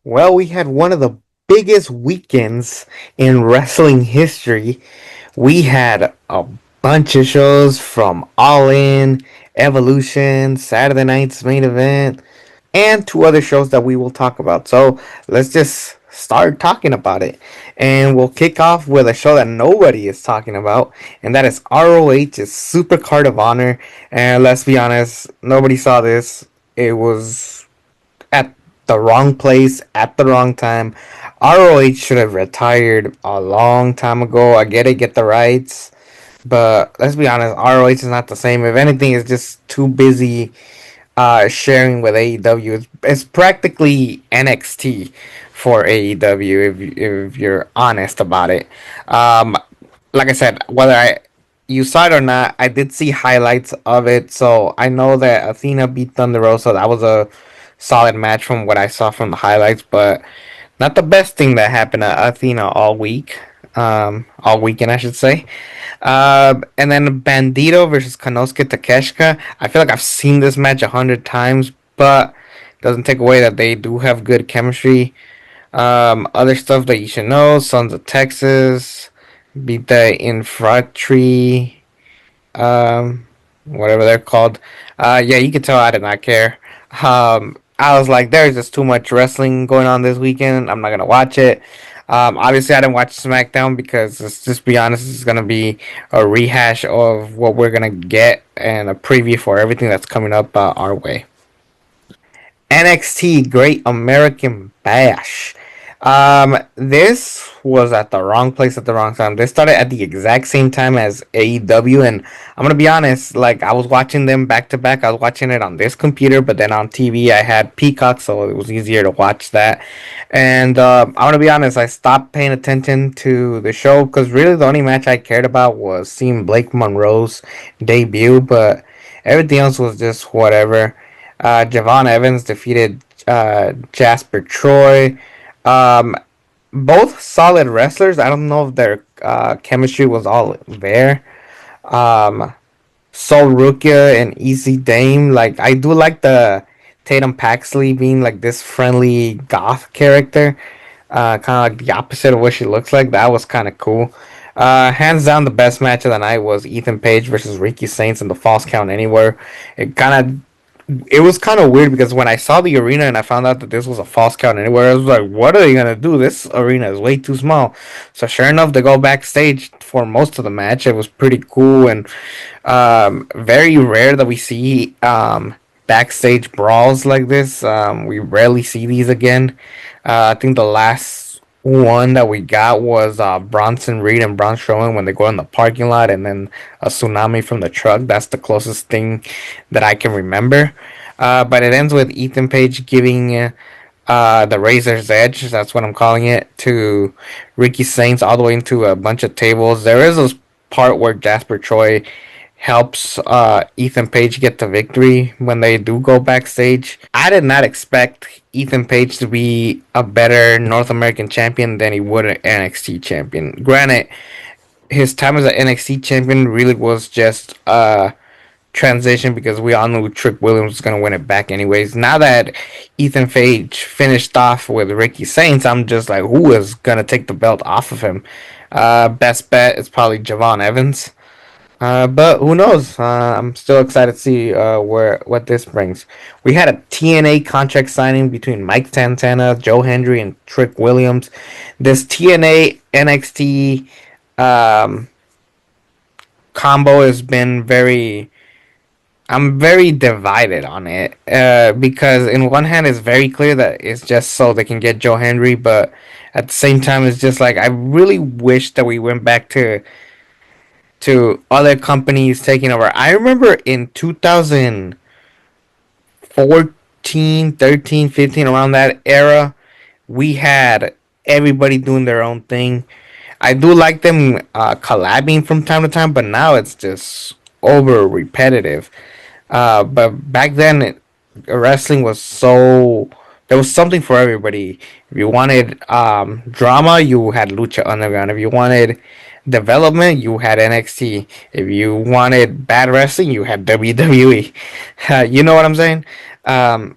Well, we had one of the biggest weekends in wrestling history. We had a bunch of shows from All In, Evolution, Saturday night's main event, and two other shows that we will talk about. So let's just start talking about it. And we'll kick off with a show that nobody is talking about, and that is ROH's SuperCard of Honor. And let's be honest, nobody saw this. It was at the wrong place at the wrong time. ROH should have retired a long time ago. I get the rights, but let's be honest, ROH is not the same. If anything, it's just too busy sharing with AEW. It's practically NXT for AEW if you're honest about it. Um, like I said, whether you saw it or not, I did see highlights of it, so I know that Athena beat Thunder Rosa. That was a solid match from what I saw from the highlights, but not the best thing that happened to Athena all week. All weekend, I should say. And then Bandito versus Konosuke Takeshita. I feel like I've seen this match 100 times, but doesn't take away that they do have good chemistry. Other stuff that you should know: Sons of Texas beat the Infantry, whatever they're called. Yeah, you can tell I did not care. I was like, there's just too much wrestling going on this weekend. I'm not gonna watch it. Obviously, I didn't watch SmackDown because let's just be honest, it's gonna be a rehash of what we're gonna get and a preview for everything that's coming up our way. NXT Great American Bash. This was at the wrong place at the wrong time. This started at the exact same time as AEW, and I'm gonna be honest, like I was watching them back to back. I was watching it on this computer, but then on TV I had Peacock, so it was easier to watch that. And I'm gonna be honest, I stopped paying attention to the show because really the only match I cared about was seeing Blake Monroe's debut, but everything else was just whatever. Javon Evans defeated Jasper Troy. Um, Both solid wrestlers. I don't know if their chemistry was all there. Um, Sol Rukia and Easy Dame. Like I do like the Tatum Paxley being like this friendly goth character. Kind of like the opposite of what she looks like. That was kind of cool. Hands down, the best match of the night was Ethan Page versus Ricky Saints in the Falls Count Anywhere. It was kind of weird because when I saw the arena and I found out that this was a false count anywhere, I was like, what are they gonna do? This arena is way too small. So sure enough, they go backstage for most of the match. It was pretty cool and very rare that we see backstage brawls like this. We rarely see these again. I think the last one that we got was Bronson Reed and Braun Strowman when they go in the parking lot, and then a tsunami from the truck. That's the closest thing that I can remember. But it ends with Ethan Page giving the Razor's Edge, that's what I'm calling it, to Ricky Saints all the way into a bunch of tables. There is this part where Jasper Troy helps Ethan Page get the victory when they do go backstage. I did not expect Ethan Page to be a better North American champion than he would an NXT champion. Granted, his time as an NXT champion really was just a transition because we all knew Trick Williams was going to win it back anyways. Now that Ethan Page finished off with Ricky Saints, I'm just like, who is going to take the belt off of him? Best bet is probably Javon Evans. But who knows? I'm still excited to see where what this brings. We had a TNA contract signing between Mike Santana, Joe Hendry, and Trick Williams. This TNA NXT um, combo has been very. I'm very divided on it because in one hand it's very clear that it's just so they can get Joe Hendry, but at the same time it's just like I really wish that we went back to other companies taking over. I remember in 2014, 13, 15, around that era, we had everybody doing their own thing. I do like them collabing from time to time, but now it's just over repetitive. But back then, wrestling was so there was something for everybody. If you wanted drama, you had Lucha Underground. If you wanted development, you had NXT. If you wanted bad wrestling, you had WWE. You know what I'm saying? Um,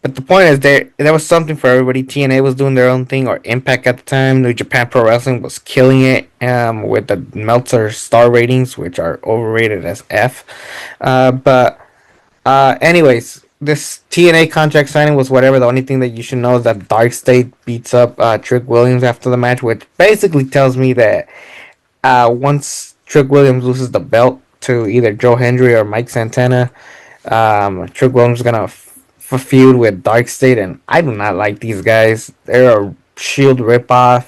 But the point is, there was something for everybody. TNA was doing their own thing, or Impact at the time. New Japan Pro Wrestling was killing it with the Meltzer star ratings, which are overrated as F. Anyways, this TNA contract signing was whatever. The only thing that you should know is that Dark State beats up Trick Williams after the match, which basically tells me that once Trick Williams loses the belt to either Joe Hendry or Mike Santana, Trick Williams is gonna feud with Dark State, and I do not like these guys. They're a Shield ripoff.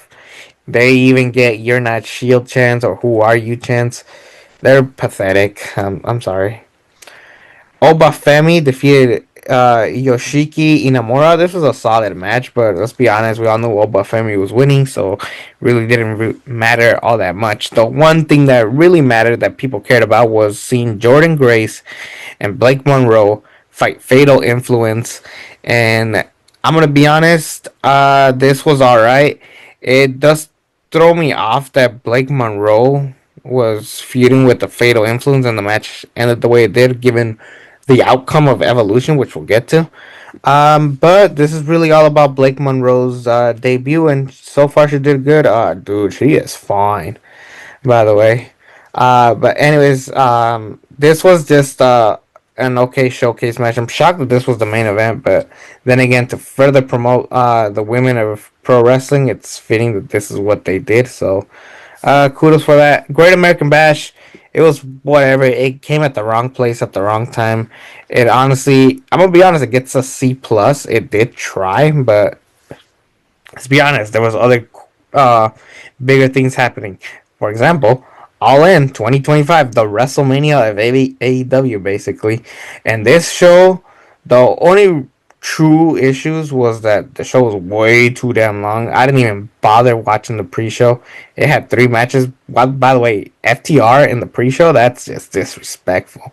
They even get "You're not Shield" chants or "Who are you" chants. They're pathetic. I'm sorry. Obafemi defeated Yoshiki Inamura. This was a solid match, but let's be honest, we all knew Obafemi was winning, so really didn't matter all that much. The one thing that really mattered that people cared about was seeing Jordan Grace and Blake Monroe fight Fatal Influence, and I'm gonna be honest, this was alright. It does throw me off that Blake Monroe was feuding with the Fatal Influence and the match ended the way it did, given the outcome of Evolution, which we'll get to. But this is really all about Blake Monroe's debut, and so far she did good. Dude, she is fine, by the way. But anyways, this was just an okay showcase match. I'm shocked that this was the main event, but then again, to further promote the women of pro wrestling, it's fitting that this is what they did. So, kudos for that. Great American Bash. It was whatever. It came at the wrong place at the wrong time. It honestly, I'm gonna be honest, it gets a C plus. It did try, but let's be honest, there was other bigger things happening. For example, All In 2025, the WrestleMania of AEW, basically. And this show, the only true issues was that the show was way too damn long. I didn't even bother watching the pre-show. It had 3 matches. By the way, FTR in the pre-show, that's just disrespectful.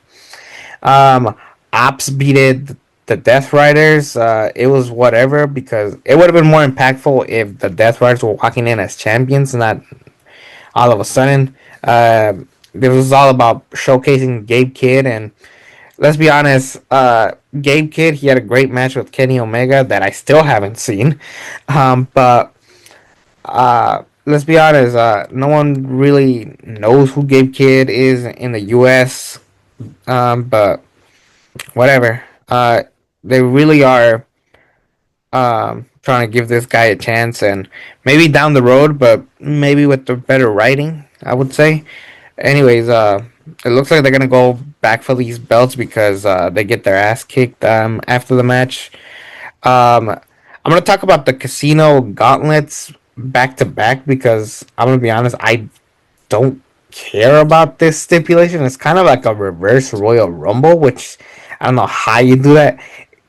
Um, Ops beated the Death Riders. It was whatever, because it would have been more impactful if the Death Riders were walking in as champions, not all of a sudden. This was all about showcasing Gabe Kidd, and let's be honest, Gabe Kidd, he had a great match with Kenny Omega that I still haven't seen. But let's be honest, no one really knows who Gabe Kidd is in the U.S. But whatever. They really are trying to give this guy a chance, and maybe down the road, but maybe with the better writing, I would say. Anyways, it looks like they're gonna go back for these belts because they get their ass kicked after the match. I'm gonna talk about the Casino Gauntlets back to back because I'm gonna be honest, I don't care about this stipulation. It's kind of like a reverse Royal Rumble, which I don't know how you do that.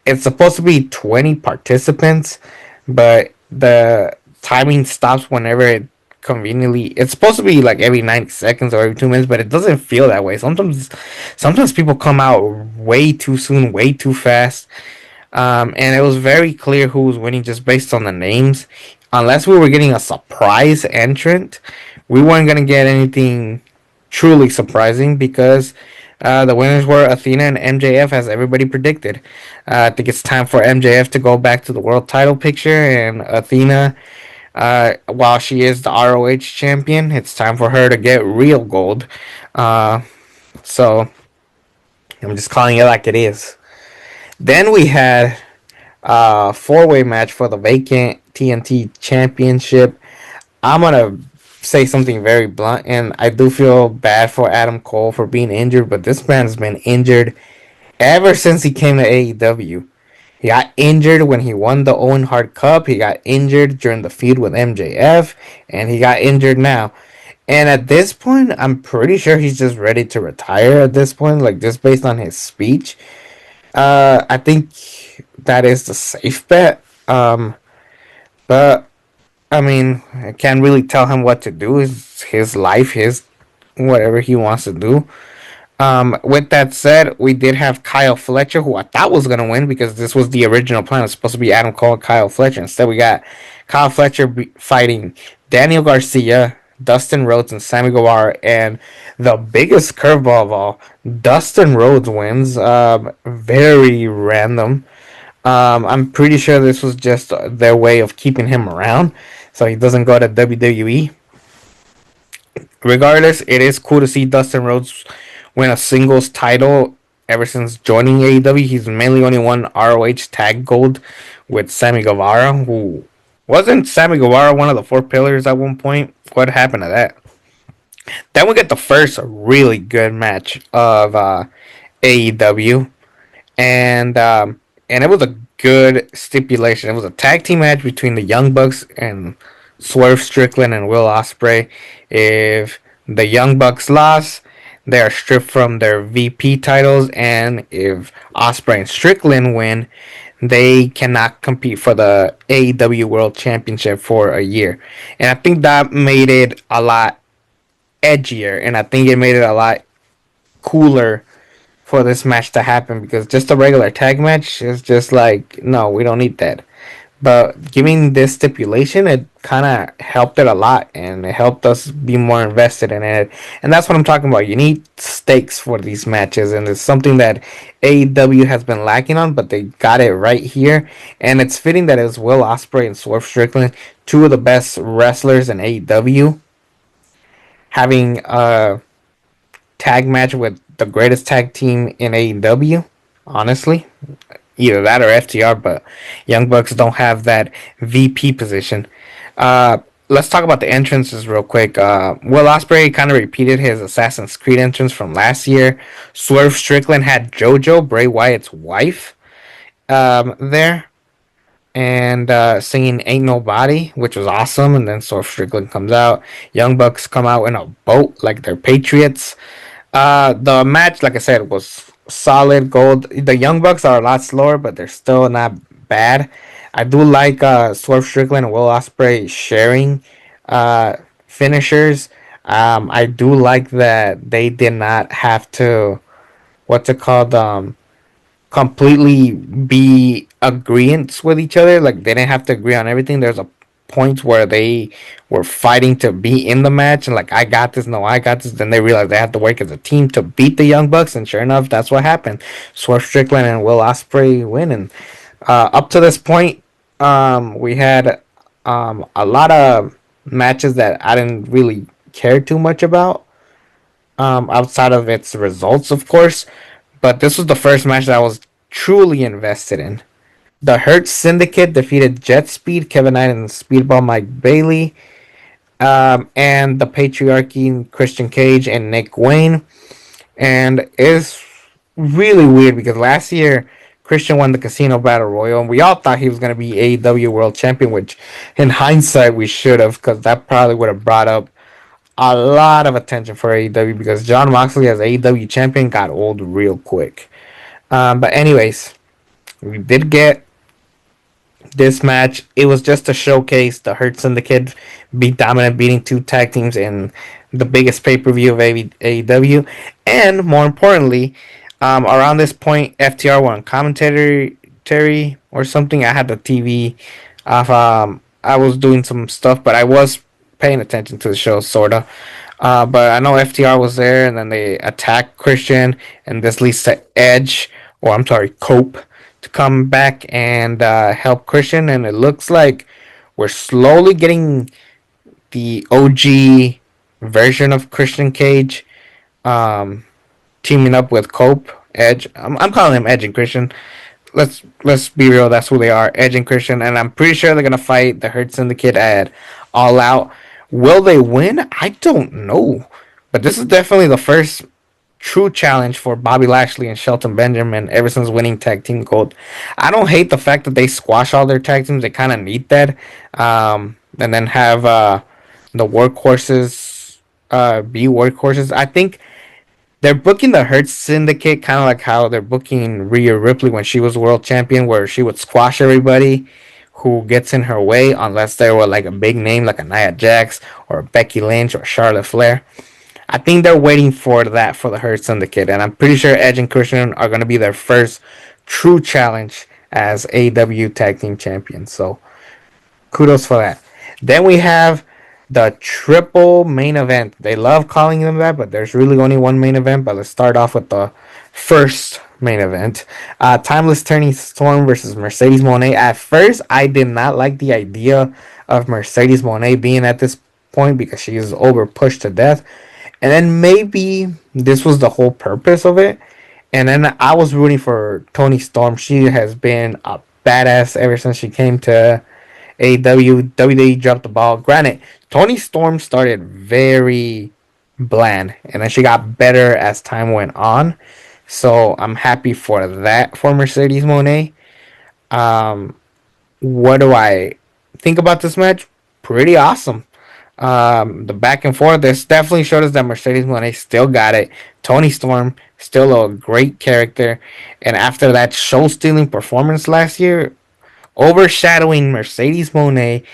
It's supposed to be 20 participants, but the timing stops whenever it conveniently. It's supposed to be like every 90 seconds or every 2 minutes, but it doesn't feel that way. Sometimes people come out way too soon, way too fast. And it was very clear who was winning just based on the names. Unless we were getting a surprise entrant, we weren't gonna get anything truly surprising because the winners were Athena and MJF, as everybody predicted. I think it's time for MJF to go back to the world title picture, and Athena, while she is the ROH champion, it's time for her to get real gold. So I'm just calling it like it is. Then we had a four-way match for the vacant TNT championship. I'm gonna say something very blunt, and I do feel bad for Adam Cole for being injured, but this man's been injured ever since he came to AEW. He got injured when he won the Owen Hart Cup. He got injured during the feud with MJF, and he got injured now. And at this point, I'm pretty sure he's just ready to retire at this point, like just based on his speech. I think that is the safe bet. But I mean, I can't really tell him what to do. It's his life, his whatever he wants to do. With that said, we did have Kyle Fletcher, who I thought was gonna win because this was the original plan. It was supposed to be Adam Cole and Kyle Fletcher. Instead, we got Kyle Fletcher fighting Daniel Garcia, Dustin Rhodes, and Sammy Guevara. And the biggest curveball of all, Dustin Rhodes wins. Very random. I'm pretty sure this was just their way of keeping him around so he doesn't go to WWE. Regardless, it is cool to see Dustin Rhodes win a singles title ever since joining AEW. He's mainly only won ROH Tag Gold with Sammy Guevara, who wasn't Sammy Guevara one of the four pillars at one point. What happened to that? Then we get the first really good match of AEW, and it was a good stipulation. It was a tag team match between the Young Bucks and Swerve Strickland and Will Ospreay. If the Young Bucks lost, they are stripped from their VP titles, and if Ospreay and Strickland win, they cannot compete for the AEW World Championship for a year. And I think that made it a lot edgier, and I think it made it a lot cooler for this match to happen, because just a regular tag match is just like, no, we don't need that. But giving this stipulation, it kind of helped it a lot, and it helped us be more invested in it. And that's what I'm talking about. You need stakes for these matches, and it's something that AEW has been lacking on, but they got it right here. And it's fitting that it's Will Ospreay and Swerve Strickland, two of the best wrestlers in AEW, having a tag match with the greatest tag team in AEW. Honestly, either that or FTR, but Young Bucks don't have that VP position. Uh, let's talk about the entrances real quick. Will Ospreay kind of repeated his Assassin's Creed entrance from last year. Swerve Strickland had JoJo, Bray Wyatt's wife, there, and singing "Ain't Nobody," which was awesome. And then Swerve Strickland comes out. Young Bucks come out in a boat like they're patriots. The match, like I said, was solid gold. The Young Bucks are a lot slower, but they're still not bad. I do like Swerve Strickland and Will Ospreay sharing finishers. I do like that they did not have to, what's it called, completely be agreements with each other. Like, they didn't have to agree on everything. There's a point where they were fighting to be in the match, and like, I got this, no, I got this. Then they realized they had to work as a team to beat the Young Bucks, and sure enough, that's what happened. Swerve Strickland and Will Ospreay win, and up to this point, we had a lot of matches that I didn't really care too much about, outside of its results, of course. But this was the first match that I was truly invested in. The Hurt Syndicate defeated Jet Speed, Kevin Knight, and Speedball Mike Bailey, and the Patriarchy, Christian Cage, and Nick Wayne. And it's really weird because last year Christian won the Casino Battle Royal, and we all thought he was going to be AEW World Champion, which in hindsight we should have, because that probably would have brought up a lot of attention for AEW, because John Moxley as AEW champion got old real quick. But anyways, we did get this match. It was just to showcase the Hurt Syndicate beat Dominant, beating two tag teams in the biggest pay-per-view of AEW. And more importantly, around this point, FTR were on commentary or something. I had the TV off. I was doing some stuff, but I was paying attention to the show, sorta. But I know FTR was there, and then they attacked Christian, and this leads to Edge, or I'm sorry, Cope, to come back and help Christian. And it looks like we're slowly getting the OG version of Christian Cage, teaming up with Cope, Edge. I'm calling him Edge and Christian. Let's be real. That's who they are, Edge and Christian. And I'm pretty sure they're gonna fight the Hurt Syndicate at All Out. Will they win? I don't know. But this is definitely the first true challenge for Bobby Lashley and Shelton Benjamin ever since winning tag team gold. I don't hate the fact that they squash all their tag teams. They kind of need that. And then have the workhorses be workhorses. I think they're booking the Hurt Syndicate kind of like how they're booking Rhea Ripley when she was world champion, where she would squash everybody who gets in her way, unless they were like a big name like a Nia Jax or Becky Lynch or Charlotte Flair. I think they're waiting for that for the Hurt Syndicate, and I'm pretty sure Edge and Christian are going to be their first true challenge as AEW Tag Team Champions. So kudos for that. Then we have the triple main event. They love calling them that, but there's really only one main event. But let's start off with the first main event. Timeless Turning Storm versus Mercedes Moné. At first, I did not like the idea of Mercedes Moné being at this point because she is over pushed to death. And then maybe this was the whole purpose of it. And then I was rooting for Toni Storm. She has been a badass ever since she came to AEW. WWE dropped the ball. Granted, Toni Storm started very bland, and then she got better as time went on. So I'm happy for that for Mercedes Monet. Um, what do I think about this match? Pretty awesome. The back and forth, this definitely showed us that Mercedes Moné still got it. Toni Storm, still a great character. And after that show stealing performance last year, overshadowing Mercedes Moné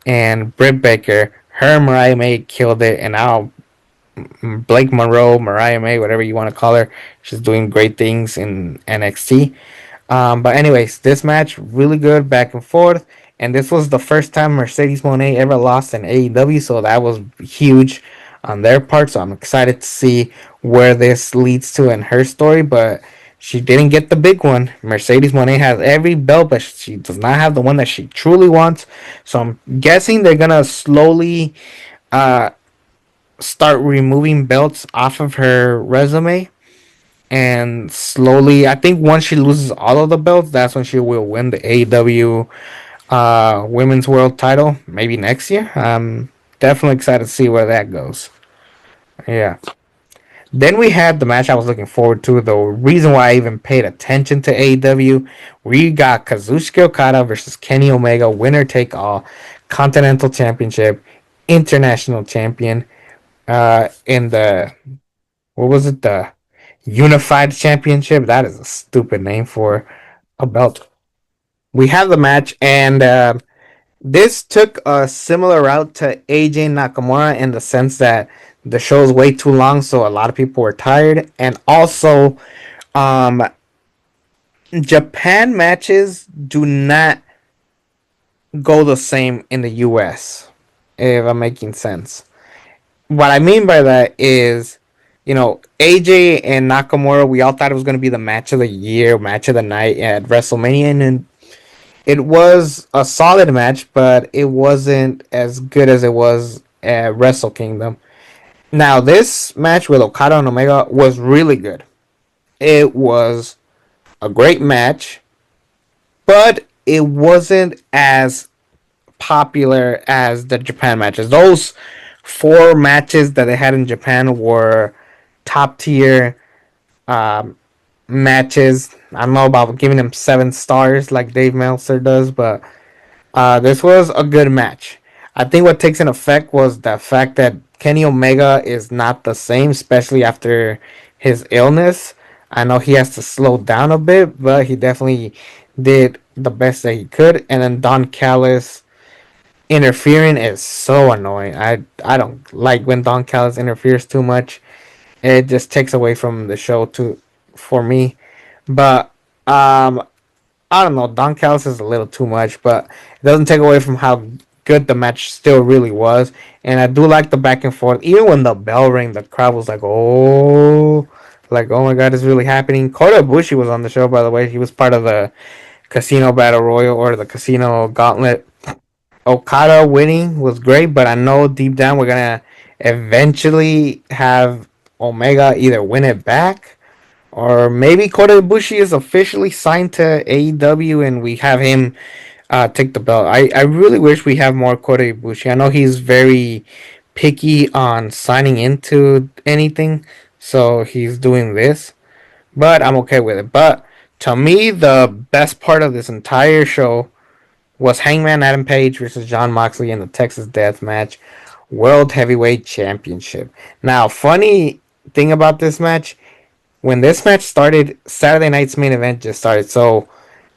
and Britt Baker, her and Mariah May killed it. And now Blake Monroe, Mariah May, whatever you want to call her, she's doing great things in NXT. But anyways, this match really good back and forth, and this was the first time Mercedes Moné ever lost in AEW, so that was huge on their part. So I'm excited to see where this leads to in her story. But she didn't get the big one. Mercedes Moné has every belt, but she does not have the one that she truly wants. So I'm guessing they're gonna slowly uh, start removing belts off of her resume and slowly, I think once she loses all of the belts, that's when she will win the AEW Women's World Title. Maybe next year. I'm definitely excited to see where that goes. Yeah. Then we had the match I was looking forward to. The reason why I even paid attention to AEW, we got Kazuchika Okada versus Kenny Omega, winner take all, Continental Championship, International Champion. In the what was it? The Unified Championship. That is a stupid name for a belt. We have the match, and this took a similar route to AJ Nakamura in the sense that the show is way too long, so a lot of people were tired, and also, um, Japan matches do not go the same in the US. If I'm making sense. What I mean by that is, AJ and Nakamura, we all thought it was going to be the match of the year, match of the night at WrestleMania, and it was a solid match, but it wasn't as good as it was at Wrestle Kingdom. Now, this match with Okada and Omega was really good. It was a great match, but it wasn't as popular as the Japan matches. Those four matches that they had in Japan were top tier um, matches. I don't know about giving them 7 stars like Dave Meltzer does, but this was a good match. I think what takes an effect was the fact that Kenny Omega is not the same, especially after his illness. I know he has to slow down a bit, but he definitely did the best that he could. And then Don Callis interfering is so annoying. I don't like when Don Callis interferes too much. It just takes away from the show too for me. But I don't know. Don Callis is a little too much, but it doesn't take away from how good the match still really was. And I do like the back and forth. Even when the bell rang, the crowd was like, oh my god, it's really happening. Kota Ibushi was on the show, by the way. He was part of the Casino Battle Royal or the Casino Gauntlet. Okada winning was great, but I know deep down we're gonna eventually have Omega either win it back or maybe Kota Ibushi is officially signed to AEW and we have him take the belt. I really wish we have more Kota Ibushi. I know he's very picky on signing into anything, so he's doing this, but I'm okay with it. But to me, the best part of this entire show was Hangman Adam Page versus John Moxley in the Texas Death Match World Heavyweight Championship. Now, funny thing about this match, when this match started, Saturday night's main event just started. So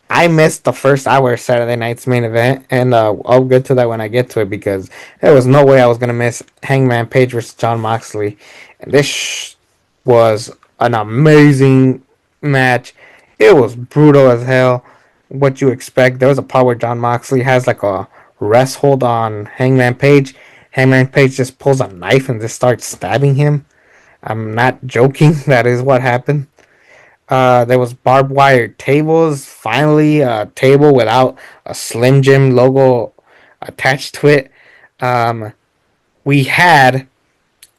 I missed the first hour of Saturday night's main event, and I'll get to that when I get to it because there was no way I was gonna miss Hangman Page versus John Moxley. And this was an amazing match. It was brutal as hell. What you expect? There was a part where John Moxley has like a rest hold on Hangman Page. Hangman Page just pulls a knife and just starts stabbing him. I'm not joking. That is what happened. There was barbed wire tables. Finally, a table without a Slim Jim logo attached to it. Um, we had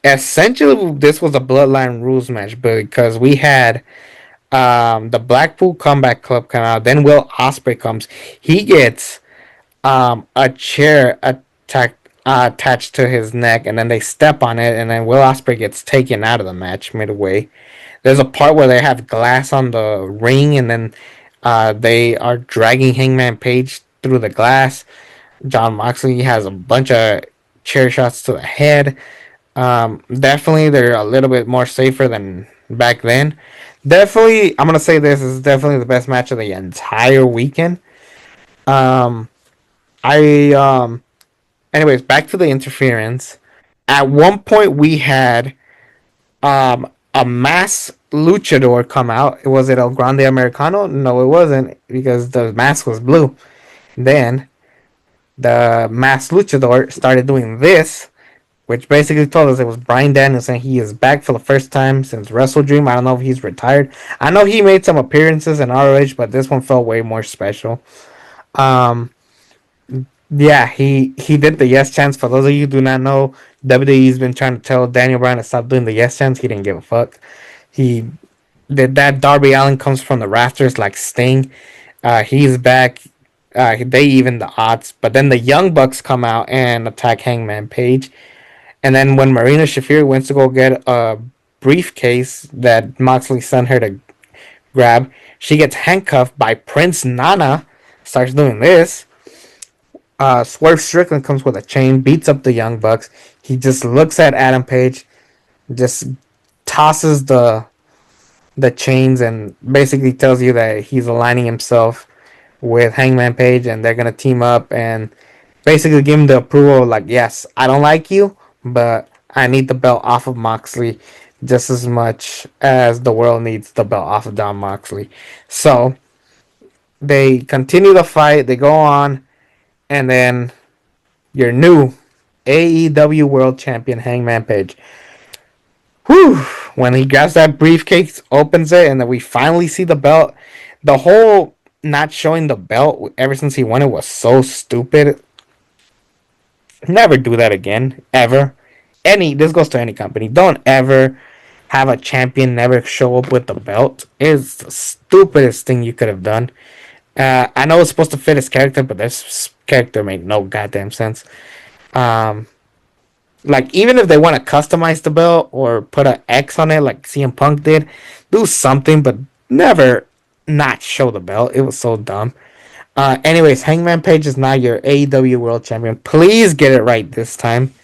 essentially this was a Bloodline rules match because we had the Blackpool Combat Club come out. Then Will Ospreay comes. He gets a chair attached to his neck, and then they step on it, and then Will Ospreay gets taken out of the match midway. There's a part where they have glass on the ring, and then they are dragging Hangman Page through the glass. John Moxley has a bunch of chair shots to the head. Definitely, they're a little bit more safer than back then. Definitely, I'm gonna say this is definitely the best match of the entire weekend. Um, I Anyways, back to the interference. At one point, we had a mass luchador come out. Was it El Grande Americano? No, it wasn't because the mask was blue. Then the mass luchador started doing this, which basically told us it was Bryan Danielson. He is back for the first time since Wrestle Dream. I don't know if he's retired. I know he made some appearances in ROH, but this one felt way more special. Um, yeah, he did the yes chants. For those of you who do not know, WWE's been trying to tell Daniel Bryan to stop doing the yes chants. He didn't give a fuck. He did that. Darby Allin comes from the rafters like Sting. He's back. They even the odds. But then the Young Bucks come out and attack Hangman Page. And then when Marina Shafir went to go get a briefcase that Moxley sent her to grab, she gets handcuffed by Prince Nana. Starts doing this. Swerve Strickland comes with a chain, beats up the Young Bucks. He just looks at Adam Page, just tosses the chains, and basically tells you that he's aligning himself with Hangman Page, and they're gonna team up and basically give him the approval. Like, yes, I don't like you, but I need the belt off of Moxley just as much as the world needs the belt off of Don Moxley. So they continue the fight. They go on. And then your new AEW World Champion Hangman Page. Whew! When he grabs that briefcase, opens it, and then we finally see the belt. The whole not showing the belt ever since he won it was so stupid. Never do that again, ever. This goes to any company. Don't ever have a champion never show up with the belt. It's the stupidest thing you could have done. I know it's supposed to fit his character, but this character made no goddamn sense. Um, like, even if they want to customize the belt or put an X on it, like CM Punk did, do something, but never not show the belt. It was so dumb. Anyways, Hangman Page is now your AEW World Champion. Please get it right this time.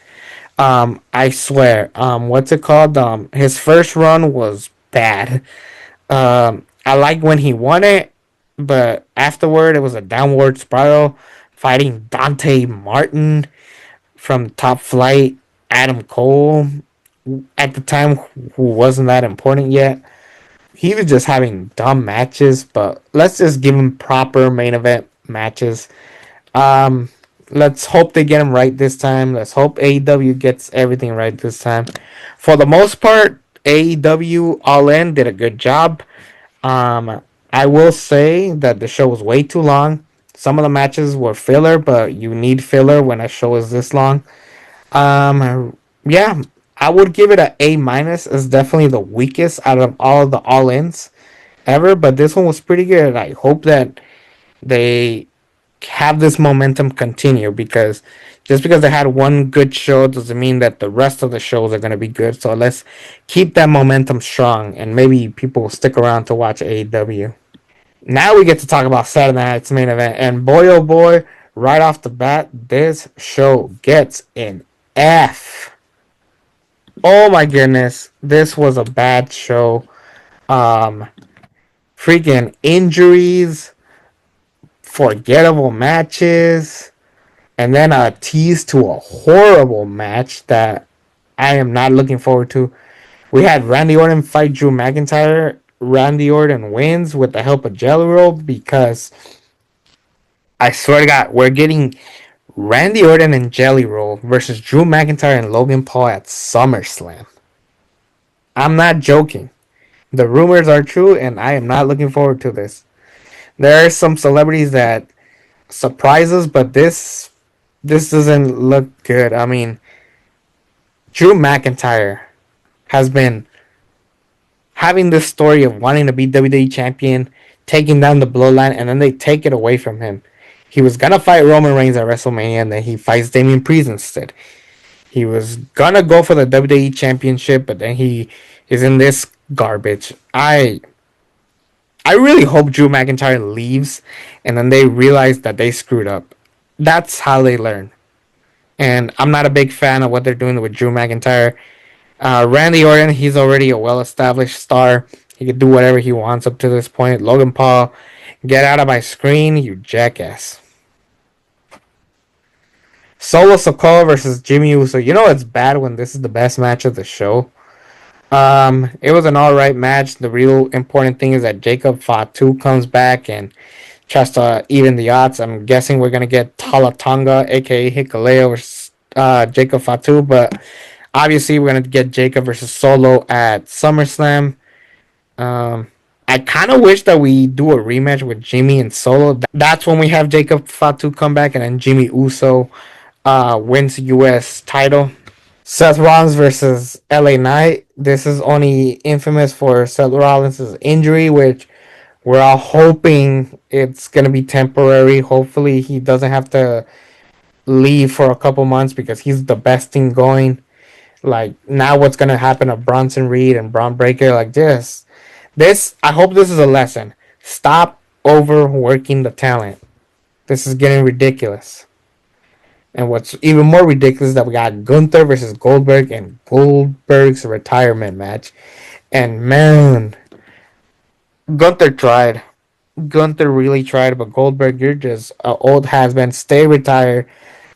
I swear. What's it called? His first run was bad. I like when he won it, but afterward it was a downward spiral. Fighting Dante Martin from Top Flight, Adam Cole at the time, who wasn't that important yet. He was just having dumb matches, but let's just give him proper main event matches. Um, let's hope they get him right this time. Let's hope AEW gets everything right this time. For the most part, AEW All In did a good job. I will say that the show was way too long. Some of the matches were filler, but you need filler when a show is this long. Yeah, I would give it a A minus. It's definitely the weakest out of all the all-ins ever, but this one was pretty good. I hope that they have this momentum continue, because just because they had one good show doesn't mean that the rest of the shows are going to be good. So let's keep that momentum strong, and maybe people will stick around to watch AEW. Now we get to talk about Saturday night's main event, and boy oh boy, right off the bat, this show gets an F. Oh my goodness, this was a bad show. Freaking injuries, forgettable matches, and then a tease to a horrible match that I am not looking forward to. We had Randy Orton fight Drew McIntyre. Randy Orton wins with the help of Jelly Roll, because I swear to God, we're getting Randy Orton and Jelly Roll versus Drew McIntyre and Logan Paul at SummerSlam. I'm not joking. The rumors are true, and I am not looking forward to this. There are some celebrities that surprise us, but this doesn't look good. I mean, Drew McIntyre has been having this story of wanting to be WWE champion, taking down the bloodline, and then they take it away from him. He was gonna fight Roman Reigns at WrestleMania, and then he fights Damian Priest instead. He was gonna go for the WWE championship, but then he is in this garbage. I really hope Drew McIntyre leaves, and then they realize that they screwed up. That's how they learn. And I'm not a big fan of what they're doing with Drew McIntyre. Randy Orton, he's already a well-established star. He can do whatever he wants up to this point. Logan Paul, get out of my screen, you jackass. Solo Sikoa versus Jimmy Uso. You know it's bad when this is the best match of the show. It was an alright match. The real important thing is that Jacob Fatu comes back and tries to even the odds. I'm guessing we're gonna get Talatonga, aka Hikuleo versus Jacob Fatu, but obviously we're gonna get Jacob versus Solo at SummerSlam. Um, I kind of wish that we do a rematch with Jimmy and Solo. That's when we have Jacob Fatu come back, and then Jimmy Uso wins the U.S. title. Seth Rollins versus LA Knight. This is only infamous for Seth Rollins' injury, which we're all hoping it's gonna be temporary. Hopefully, he doesn't have to leave for a couple months because he's the best thing going. Like now, what's gonna happen to Bronson Reed and Braun Breaker? Like this. I hope this is a lesson. Stop overworking the talent. This is getting ridiculous. And what's even more ridiculous is that we got Gunther versus Goldberg and Goldberg's retirement match. And man, Gunther tried. Gunther really tried, but Goldberg, you're just an old has been. Stay retired.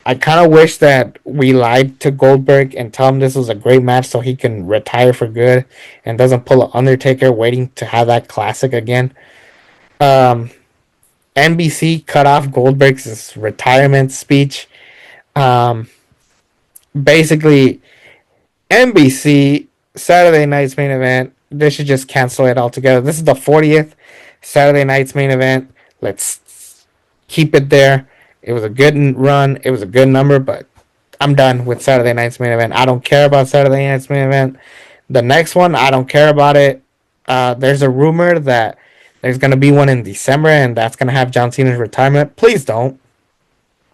I kind of wish that we lied to Goldberg and tell him this was a great match so he can retire for good and doesn't pull an Undertaker waiting to have that classic again. Um, NBC cut off Goldberg's retirement speech. Um, Basically, NBC Saturday night's main event. They should just cancel it altogether. This is the 40th Saturday night's main event. Let's keep it there. It was a good run. It was a good number, but I'm done with Saturday night's main event. I don't care about Saturday night's main event. The next one, I don't care about it. There's a rumor that there's gonna be one in December, and that's gonna have John Cena's retirement. Please don't.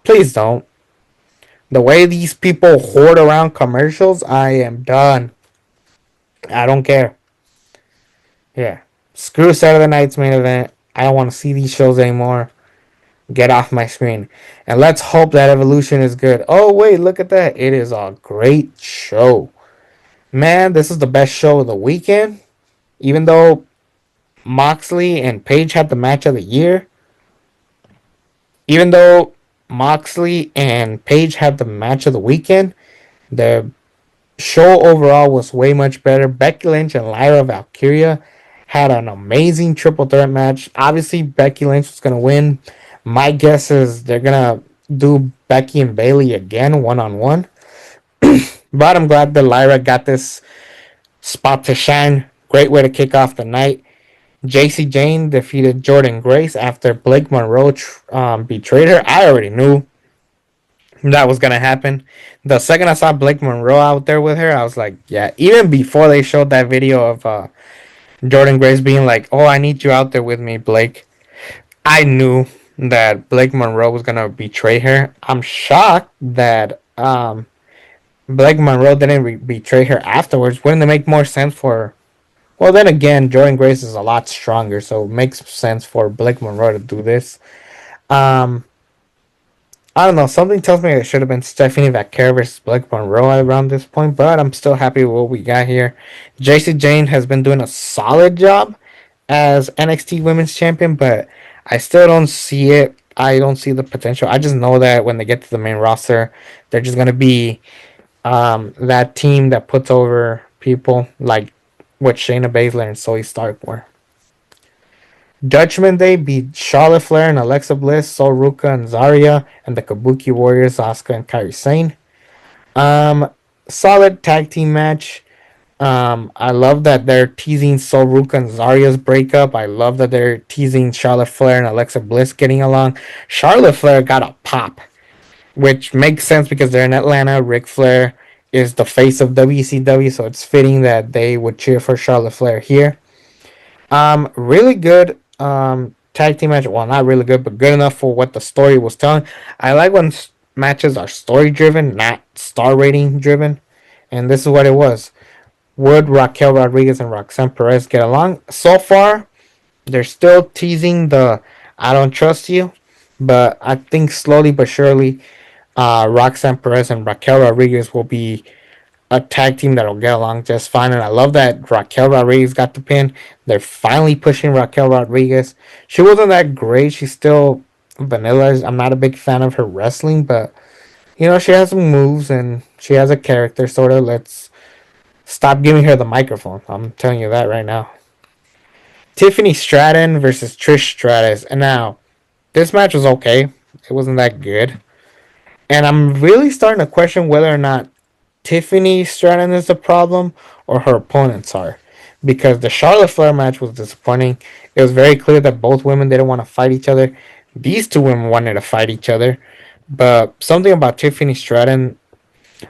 Please don't. The way these people hoard around commercials, I am done. I don't care. Yeah. Screw Saturday night's main event. I don't want to see these shows anymore. Get off my screen. And let's hope that Evolution is good. Oh, wait, look at that. It is a great show. Man, this is the best show of the weekend. Even though Moxley and Paige had the match of the year. Even though Moxley and Paige had the match of the weekend, the show overall was way much better. Becky Lynch and Lyra Valkyria had an amazing triple threat match. Obviously, Becky Lynch was going to win. My guess is they're going to do Becky and Bayley again, one-on-one. But I'm glad that Lyra got this spot to shine. Great way to kick off the night. JC Jane defeated Jordan Grace after Blake Monroe betrayed her. I already knew that was going to happen. The second I saw Blake Monroe out there with her, I was like, yeah. Even before they showed that video of Jordan Grace being like, oh, I need you out there with me, Blake, I knew that Blake Monroe was going to betray her. I'm shocked that Blake Monroe didn't betray her afterwards. Wouldn't it make more sense for her? Well, then again, Jordan Grace is a lot stronger, so it makes sense for Blake Monroe to do this. Um, I don't know. Something tells me it should have been Stephanie Vaquer versus Blake Monroe around this point, but I'm still happy with what we got here. JC Jane has been doing a solid job as NXT Women's Champion, but I still don't see it. I don't see the potential. I just know that when they get to the main roster, they're just going to be that team that puts over people like what Shayna Baszler and Zoe Stark were. Judgment Day beat Charlotte Flair and Alexa Bliss, Sol Ruka and Zarya, and the Kabuki Warriors, Asuka and Kairi Sane. Solid tag team match. I love that they're teasing Soruka and Zarya's breakup. I love that they're teasing Charlotte Flair and Alexa Bliss getting along. Charlotte Flair got a pop, which makes sense because they're in Atlanta. Ric Flair is the face of WCW, so it's fitting that they would cheer for Charlotte Flair here. Really good tag team match. Well, not really good, but good enough for what the story was telling. I like when matches are story driven, not star rating driven, and this is what it was. Would Raquel Rodriguez and Roxanne Perez get along? So far, they're still teasing the "I don't trust you," but I think slowly but surely, Roxanne Perez and Raquel Rodriguez will be a tag team that'll get along just fine. And I love that Raquel Rodriguez got the pin. They're finally pushing Raquel Rodriguez. She wasn't that great. She's still vanilla. I'm not a big fan of her wrestling, but she has some moves and she has a character, sort of. Let's stop giving her the microphone. I'm telling you that right now. Tiffany Stratton versus Trish Stratus. And now, this match was okay. It wasn't that good. And I'm really starting to question whether or not Tiffany Stratton is the problem or her opponents are. Because the Charlotte Flair match was disappointing. It was very clear that both women didn't want to fight each other. These two women wanted to fight each other. But something about Tiffany Stratton,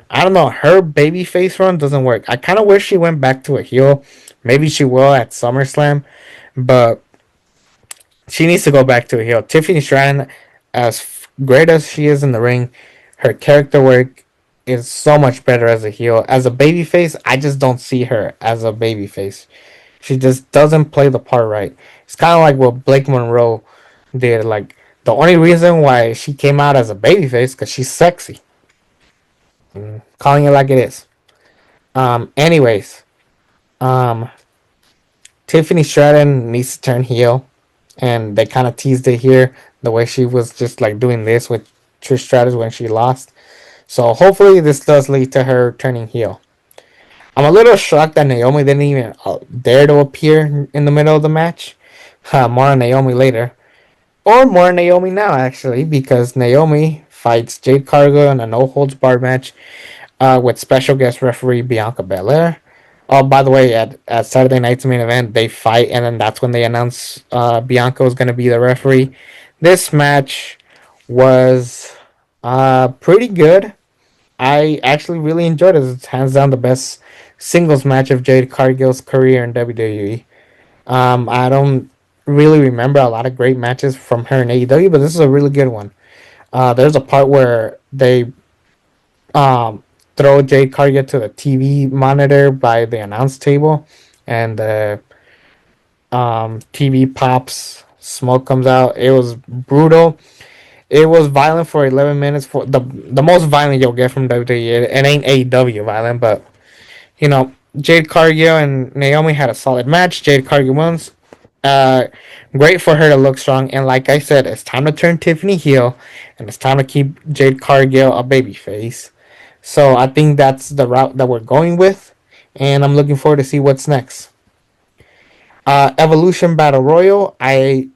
I don't know, her babyface run doesn't work. I kind of wish she went back to a heel. Maybe she will at SummerSlam. But she needs to go back to a heel. Tiffany Stratton, as great as she is in the ring, her character work is so much better as a heel. As a babyface, I just don't see her as a babyface. She just doesn't play the part right. It's kind of like what Blake Monroe did. Like, the only reason why she came out as a babyface because she's sexy. Calling it like it is. Anyways, um, Tiffany Stratton needs to turn heel, and they kind of teased it here the way she was just like doing this with Trish Stratus when she lost. So hopefully this does lead to her turning heel. I'm a little shocked that Naomi didn't even dare to appear in the middle of the match. More on Naomi later. Or more on Naomi now, actually, because Naomi fights Jade Cargill in a no holds barred match with special guest referee Bianca Belair. Oh, by the way, at Saturday night's main event, they fight, and then that's when they announce Bianca was going to be the referee. This match was pretty good. I actually really enjoyed it. It's hands down the best singles match of Jade Cargill's career in WWE. I don't really remember a lot of great matches from her in AEW, but this is a really good one. There's a part where they throw Jade Cargill to the TV monitor by the announce table, and the TV pops, smoke comes out. It was brutal. It was violent for 11 minutes, for the most violent you'll get from WWE. It ain't AEW violent, but Jade Cargill and Naomi had a solid match. Jade Cargill wins. Uh, Great for her to look strong, and like I said, it's time to turn Tiffany heel, and it's time to keep Jade Cargill a babyface. So I think that's the route that we're going with, and I'm looking forward to see what's next. Evolution Battle Royal. I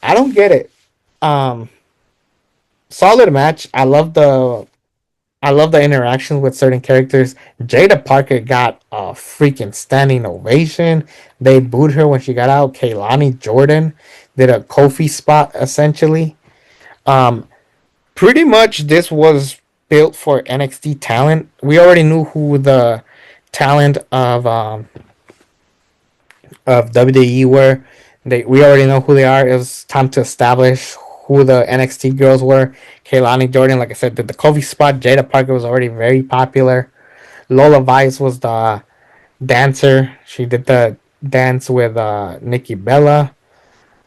don't get it. Um, Solid match. I love the interactions with certain characters. Jada Parker got a freaking standing ovation. They booed her when she got out. Kaylani Jordan did a Kofi spot essentially. Um, Pretty much this was built for NXT talent. We already knew who the talent of WWE were. We already know who they are. It was time to establish who the NXT girls were. Kaylani Jordan, like I said, did the Kofi spot. Jada Parker was already very popular. Lola Vice was the dancer. She did the dance with Nikki Bella.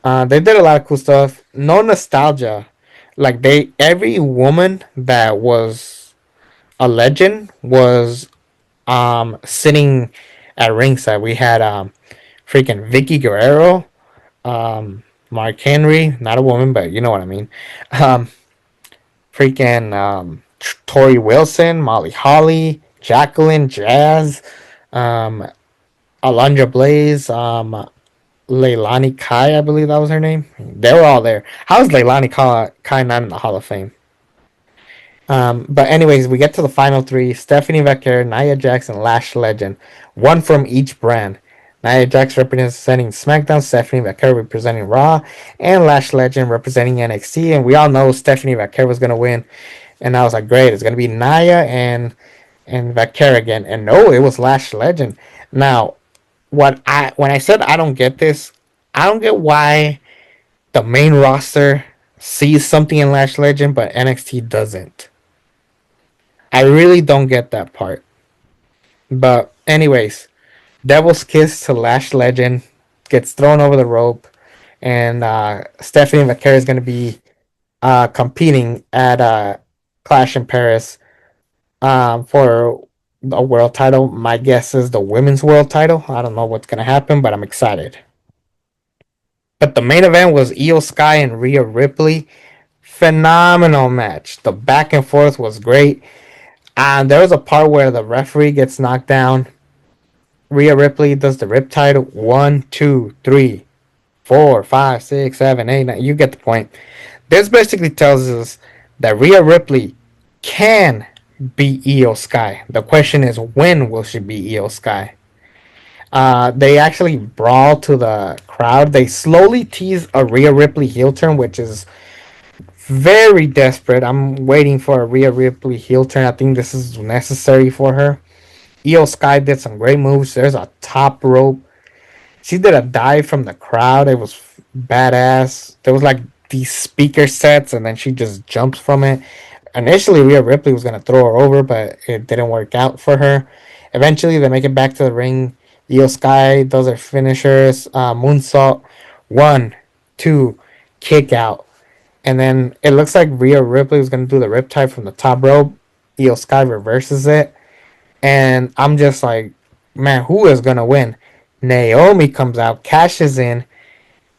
They did a lot of cool stuff. No nostalgia. Like every woman that was a legend was sitting at ringside. We had freaking Vicky Guerrero, Mark Henry, not a woman, but you know what I mean. Um, Freaking Tori Wilson, Molly Holly, Jacqueline, Jazz, um, Alundra Blaze, Leilani Kai, I believe that was her name. They were all there. How is Leilani Kai not in the Hall of Fame? But anyways, we get to the final three: Stephanie Vaquer, Nia Jax, and Lash Legend. One from each brand. Nia Jax representing SmackDown, Stephanie Vaquer representing Raw, and Lash Legend representing NXT. And we all know Stephanie Vaquer was gonna win. And I was like, great, it's gonna be Nia and Vaquer again. And no, it was Lash Legend. Now, when I said I don't get this, I don't get why the main roster sees something in Lash Legend, but NXT doesn't. I really don't get that part. But anyways, Devil's Kiss to Lash Legend gets thrown over the rope, and Stephanie Vaquer is going to be competing at Clash in Paris for a world title. My guess is the women's world title. I don't know what's going to happen, but I'm excited. But the main event was Io Sky and Rhea Ripley. Phenomenal match. The back and forth was great. And there was a part where the referee gets knocked down. Rhea Ripley does the Riptide. 1, 2, 3, 4, 5, 6, 7, 8, 9. You get the point. This basically tells us that Rhea Ripley can beat Io Sky. The question is, when will she beat Io Sky? They actually brawl to the crowd. They slowly tease a Rhea Ripley heel turn, which is very desperate. I'm waiting for a Rhea Ripley heel turn. I think this is necessary for her. Io Sky did some great moves. There's a top rope. She did a dive from the crowd. It was badass. There was like these speaker sets, and then she just jumps from it. Initially, Rhea Ripley was gonna throw her over, but it didn't work out for her. Eventually, they make it back to the ring. Io Sky does her finishers, moonsault, 1, 2, kick out. And then it looks like Rhea Ripley was going to do the riptide from the top rope. Io Sky reverses it. And I'm just like, man, who is going to win? Naomi comes out, cashes in,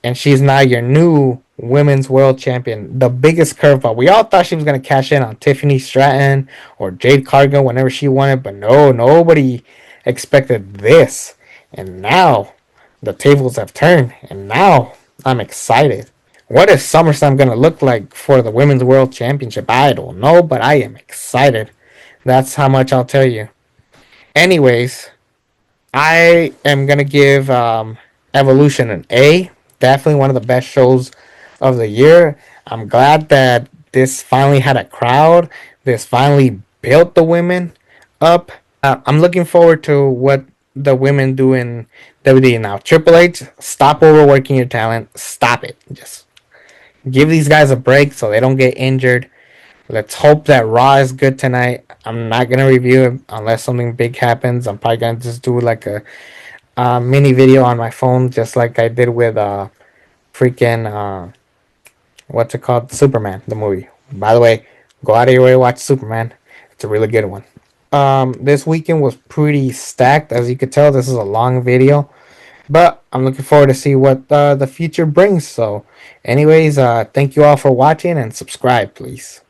and she's now your new women's world champion. The biggest curveball. We all thought she was going to cash in on Tiffany Stratton or Jade Cargill whenever she won it. But no, nobody expected this. And now the tables have turned. And now I'm excited. What is SummerSlam going to look like for the Women's World Championship? I don't know, but I am excited. That's how much I'll tell you. Anyways, I am going to give Evolution an A. Definitely one of the best shows of the year. I'm glad that this finally had a crowd. This finally built the women up. I'm looking forward to what the women do in WWE now. Triple H, stop overworking your talent. Stop it. Just give these guys a break so they don't get injured. Let's hope that Raw is good tonight. I'm not going to review it unless something big happens. I'm probably going to just do like a mini video on my phone, just like I did with freaking, what's it called? Superman, the movie. By the way, go out of your way to watch Superman. It's a really good one. This weekend was pretty stacked. As you could tell, this is a long video. But I'm looking forward to see what the future brings. So, anyways, thank you all for watching and subscribe, please.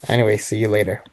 Anyway, see you later.